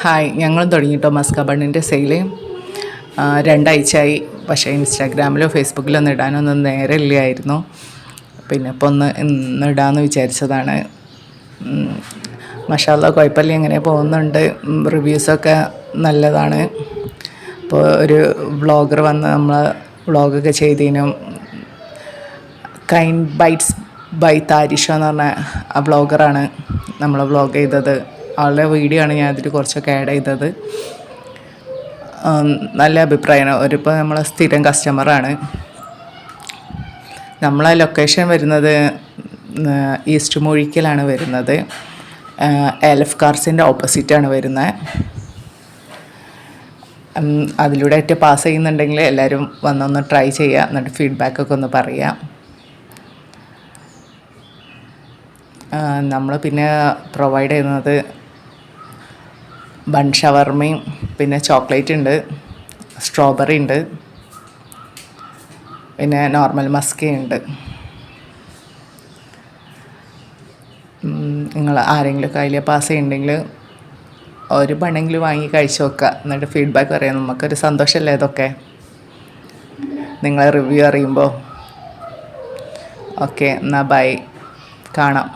Hi, ഞങ്ങളും തുടങ്ങിയിട്ടോ Musca ബണ്ണിൻ്റെ sale. 2 ആഴ്ചയായി. പക്ഷേ ഇൻസ്റ്റാഗ്രാമിലോ ഫേസ്ബുക്കിലോ ഒന്നും ഇടാനൊന്നും നേരമില്ലായിരുന്നു. പിന്നെ ഇപ്പോൾ ഇന്ന് ഇടാമെന്ന് വിചാരിച്ചതാണ്. മാഷാ അല്ലാഹ് കുഴപ്പമില്ല, ഇങ്ങനെ പോകുന്നുണ്ട്. റിവ്യൂസൊക്കെ നല്ലതാണ്. ഇപ്പോൾ ഒരു വ്ളോഗർ വന്ന് നമ്മൾ വ്ളോഗൊക്കെ ചെയ്തതിനും കൈൻഡ് ബൈറ്റ്സ് ബൈ താരിഷ എന്ന് പറഞ്ഞ ആ വ്ളോഗറാണ് നമ്മൾ വ്ളോഗ് ചെയ്തത്. ആളുടെ വീഡിയോ ആണ് ഞാൻ അതിൽ കുറച്ചൊക്കെ ആഡ് ചെയ്തത്. നല്ല അഭിപ്രായമാണ്. ഒരിപ്പോൾ നമ്മളെ സ്ഥിരം കസ്റ്റമറാണ്. നമ്മളെ ലൊക്കേഷൻ വരുന്നത് ഈസ്റ്റ് മൂഴിക്കലാണ് വരുന്നത്. എലഫ് കാർസിൻ്റെ ഓപ്പോസിറ്റാണ് വരുന്നത്. അതിലൂടെ ആയിട്ട് പാസ് ചെയ്യുന്നുണ്ടെങ്കിൽ എല്ലാവരും വന്നൊന്ന് ട്രൈ ചെയ്യുക, എന്നിട്ട് ഫീഡ്ബാക്കൊക്കെ ഒന്ന് പറയാം. നമ്മൾ പിന്നെ പ്രൊവൈഡ് ചെയ്യുന്നത് ബൺ ഷവർമയും പിന്നെ ചോക്ലേറ്റ് ഉണ്ട്, സ്ട്രോബെറി ഉണ്ട്, പിന്നെ നോർമൽ മസ്കയുണ്ട്. നിങ്ങൾ ആരെങ്കിലും അതിൽ പാസ് ചെയ്യുന്നുണ്ടെങ്കിൽ ഒരു ബണ്ണെങ്കിലും വാങ്ങി കഴിച്ച് നോക്കുക, എന്നിട്ട് ഫീഡ്ബാക്ക് പറയാം. നമുക്കൊരു സന്തോഷമല്ലേ ഇതൊക്കെ, നിങ്ങളെ റിവ്യൂ അറിയുമ്പോൾ. ഓക്കെ, എന്നാൽ ബൈ, കാണാം.